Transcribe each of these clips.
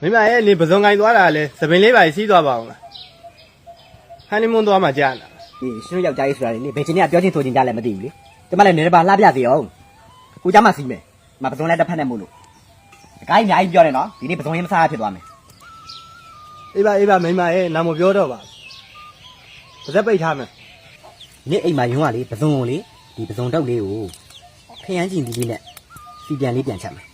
မိမရဲ့နေပစုံကိုင်းသွားတာလဲသပင်လေးပါစီးသွားပါအောင်လားဟန်နီမွန်းသွားမှကြာနာအေးရှင်တို့ယောက်ျားကြီးဆိုတာလေဘယ်ချင်းကပြောချင်းဆိုချင်းကြလည်းမသိဘူးလေကျမလည်းနေပါလှပြစီအောင်ကိုကြမှာစီးမယ်မပစုံလည်းတစ်ဖက်နဲ့မို့လို့အကိုင်းအများကြီးပြောတယ်နော်ဒီနေ့ပစုံရင်မစားဖြစ်သွားမယ်အေးပါမိမရဲ့နာမပြောတော့ပါပါဇက်ပိတ်ထားမယ်နေ့အိမ်မှာယုံကလေပစုံကိုလေဒီပစုံတောက်လေးကိုခရမ်းကျင်ဒီလေးနဲ့စီပြန်လေးပြန်ချက်မယ်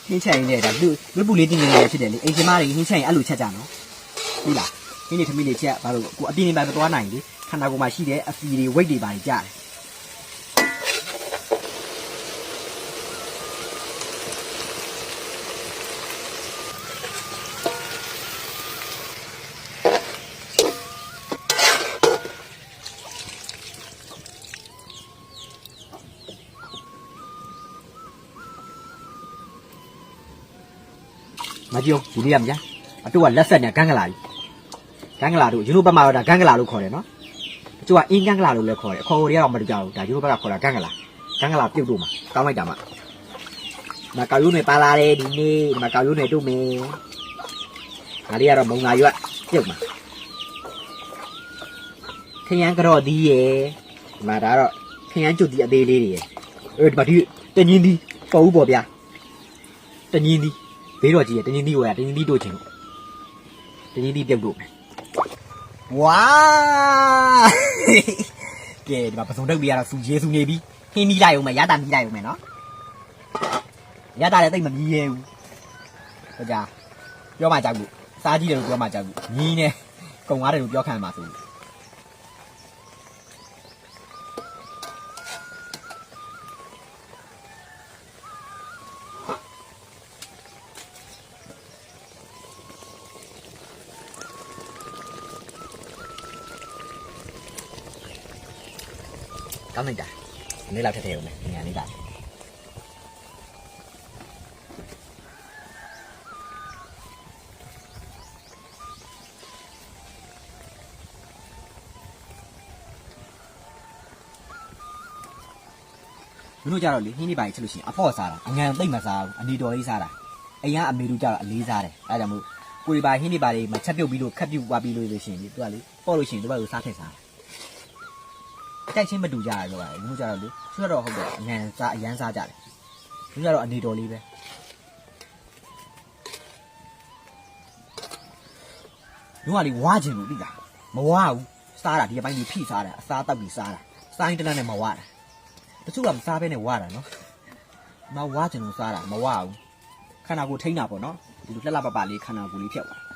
ဟင်းချိုင်နဲ့ဒါလူပူလေးတင်းနေနေဖြစ်တယ်လေအိမ်ကျမတွေဟင်းချိုင်အဲ့လိုချက်ကြနော်ဟုတ်လားဟင်းနေသမီးလေးချက်ဘာလို့ကိုအပြင်းနေပါမသွားနိုင်လေခန္ဓာကိုယ်မှာရှိတဲ့အဖီတွေဝိတ်တွေပါကြတယ်မကြည့်ဘူးဒီနေ့ရမလားအတူကလက်ဆက်နဲ့ဂန်းကလာကြီးဂန်းကလာတို့ယူရိုဘက်မှာတော့ဒါဂန်းကလာလို့ခေါ်တယ်နော်အကျိုးကအင်းဂန်းကလာလို့လည်းခေါ်တယ်အခေါ်တွေကတော့မတူကြဘူးဒါယူရိုဘက်ကခေါ်တာဂန်းကလာပြုတ်တို့မှာကောင်းလိုက်တာမှမကောက်ရိုးနေပါလာတယ်ဒီနေ့မကောက်ရိုးနေတို့မင်းဒါလေးကတော့မုံလာရွက်ပြုတ်မှာခရမ်းကတော့ဒီရယ်ဒီမှာဒါတော့ခရမ်းကျွတ်ဒီအသေးလေးတွေရယ်ဒီမှာဒီတညင်းဒီပေါ်ဦးပေါ့ဗျာတညင်းဒီဘေးတော့ကြီးရတင်းသီးဝယ်တင်းသီးတို့ချင်လို့တင်းသီးပြုတ်လို့မယ်ဝါကဲဒီမှာပစုံတုတ်ပြီးရတော့စူရဲစူနေပြီခင်းမိလိုက်အောင်မယ်ရတာမိလိုက်အောင်မယ်နော်ရတာလည်းတိတ်မမြည်ရဲဘူးဟိုကြပြောမှကြောက်ဘူးစားကြည့်တယ်လို့ပြောမှကြောက်ဘူးမြည်နေကုံကားတယ်လို့ပြောခံမှာဆိုကောင်းလိုက်တာနေ့လောက်ထက်ထဲဦးမယ်ညာလေးကတို့ကြတော့လေဟင်းနေပါကြီးချက်လို့ရှိရင်အပေါ့စားတာအငံသိမ့်မစားဘူးအနေတော်လေးစားတာအိမ်ကအမေတို့ကြတော့အလေးစားတယ်အဲဒါကြောင့်မို့ကိုရီပါဟင်းနေပါလေးမချက်ပြုတ်ပြီးလို့ခက်ပြုတ်သွားပြီးလို့ရှိရင်လေသူကလေပေါ့လို့ရှိရင်သူကလို့စားထည့်စားတိုက်ချင်းမတူကြရတော့ဘူးတို့ကြတော့လေဆွတော့ဟုတ်တယ်အငံစားအရန်စားကြတယ်တို့ကြတော့အနေတော်လေးပဲတို့ကလေဝါကျင်လို့သိလားမဝါဘူးစားတာဒီအပိုင်းကြီးဖိစားတာအစားတောက်ပြီးစားတာစားရင်တနက်နဲ့မဝါတာတချို့ကမစားဘဲနဲ့ဝါတာနော်မဝါကျင်လို့စားတာမဝါဘူးခန္ဓာကိုယ်ထိန်းတာပေါ့နော်ဒီလိုလှလှပပလေးခန္ဓာကိုယ်လေးဖြတ်သွား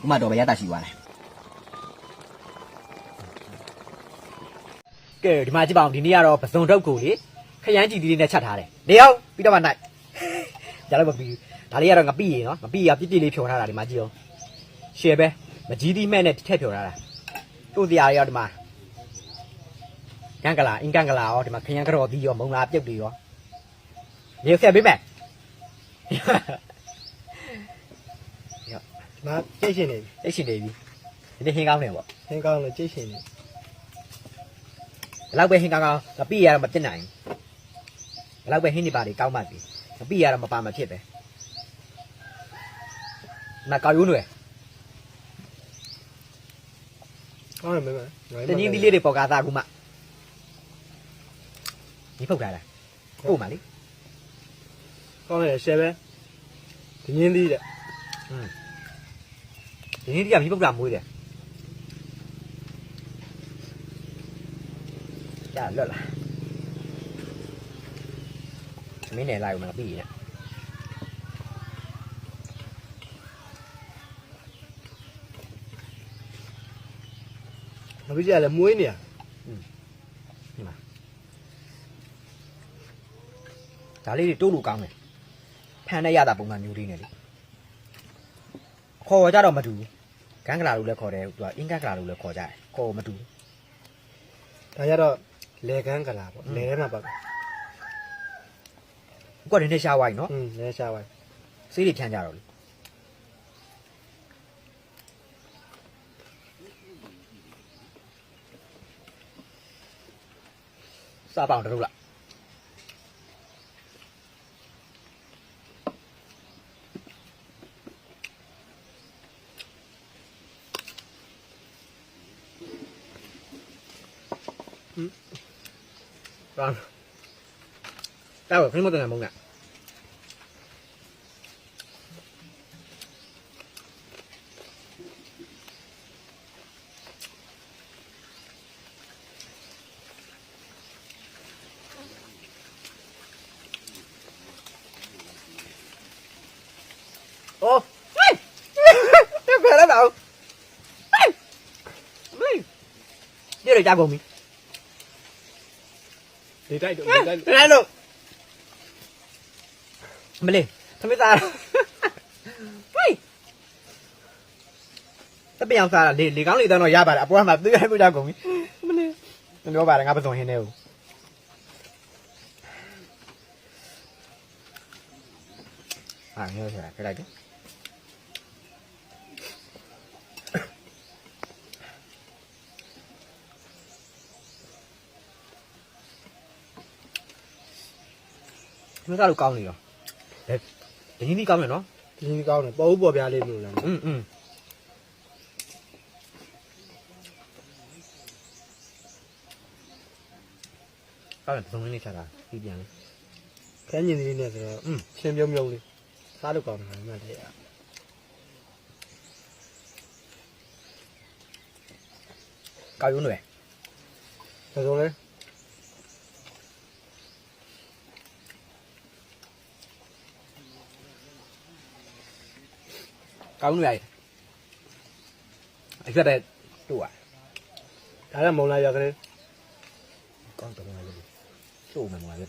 ဥမာတော့ပဲရတာရှိသွားတယ်ကဲဒီမှာကြည့်ပါဦးဒီနေ့ကတော့ပစုံတုတ်ကိုလေခရမ်းကြည်လေးနဲ့ချက်ထားတယ်နေအောင်ပြီးတော့မှနိုင်ကြတော့မပြီးဒါလေးကတော့ငပိရေနော်ငပိရပြစ်ပြစ်လေးဖြော်ထားတာဒီမှာကြည့်အောင်ရှယ်ပဲမကြီးသီးမဲ့နဲ့ထည့်ဖြော်ထားတာတို့တရားရောဒီမှာကန်းကလာအင်ကန်းကလာရောဒီမှာခရမ်းကြော်သီးရောမုံလာပြုတ်တွေရောနေဆက်ပေးမယ်မကြိတ်ရှင်နေပြီဒီနေ့ဟင်းကောင်းတယ်ပေါ့ဟင်းကောင်းလို့ကြိတ်ရှင်နေဘယ်လောက်ပဲဟင်းကောင်းငပိရတော့မပြစ်နိုင်ဘယ်လောက်ပဲဟင်းနေပါလေကောင်းမှပြီငပိရတော့မပါမဖြစ်ပဲမကောက်ရိုးတွေ ဟုတ်တယ်မင်း တကြီးသီးလေးတွေပေါ်ကားသားကူမဒီဖုတ်ထားလားပို့ပါလေ ကောင်းတယ်ရှယ်ပဲဒီငင်းသီးတဲ့ ဒီနေ့ဒီကမိဖုတ်တာမွေးတယ်ကြာလွတ်လာမင်းနဲ့လိုက်ဦးမလားပြီးရ မပြီးကြလည်းမွေးနေရ ဒီမှာဒါလေးတွေတိုးလို့ကောင်းတယ်ဖန်နဲ့ရတာပုံမှန်မျိုးလေးနဲ့လေခေါ်ကြတော့မတူဘူးဂန်ကလာလို့လည်းခေါ်တယ်သူကအင်္ဂကလာလို့လည်းခေါ်ကြတယ်ခေါ်မတူဘူး ဒါကြတော့လေကန်းကလာပေါ့လေထဲမှာပေါ့ ကိုကနည်းနည်းရှားဝိုင်းနော် လဲရှားပါ စေးတွေဖြန်းကြတော့လေစားပေါင်တို့လားတော့ဖိမတော့မုန်းနဲ့โอ้เฮ้ยเผ็ดแล้วเหรอเฮ้ยเดี๋ยวจะกงมี ဒီတိုက်တော့ 来喽，没嘞，他没啥。喂，这边啥了？你刚里头那哑巴了，不然嘛，对还不加工的。没嘞，那哑巴的俺不懂现在哦。啊，你要起来，起来的。မစားလို့ကောင်းနေတော့ဒီနေ့ကောင်းတယ်နော် ဒီနေ့ကောင်းတယ်ပေါ်ဦးပေါ်ပြားလေးလို့လား ကောင်းတယ်သုံးလေးချတာပြီးပြန် ခန်းညင်သီးနဲ့ဆိုတော့ချင်းပြုံးပြုံးလေးစားလို့ကောင်းတယ်မှန်တယ် ကောက်ရုံးတွေ ဒါဆိုလဲ ကောက်ရုံးတွေအဲ့ဒါတူอ่ะ ဒါလည်းမုံလာရကလေး ကောင်းတယ်မလို့တူမှမလာဘူး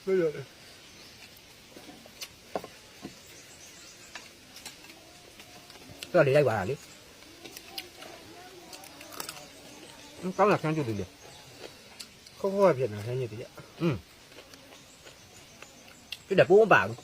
ပြောရတယ် တော့လေလိုက်ပါလားလေကောင်းတာဆန်းကျူတယ်လေ ခေါက်ခေါက်ဖြစ်နေတာခန်းညင်သီး ပြတယ်ပိုးမပါဘူး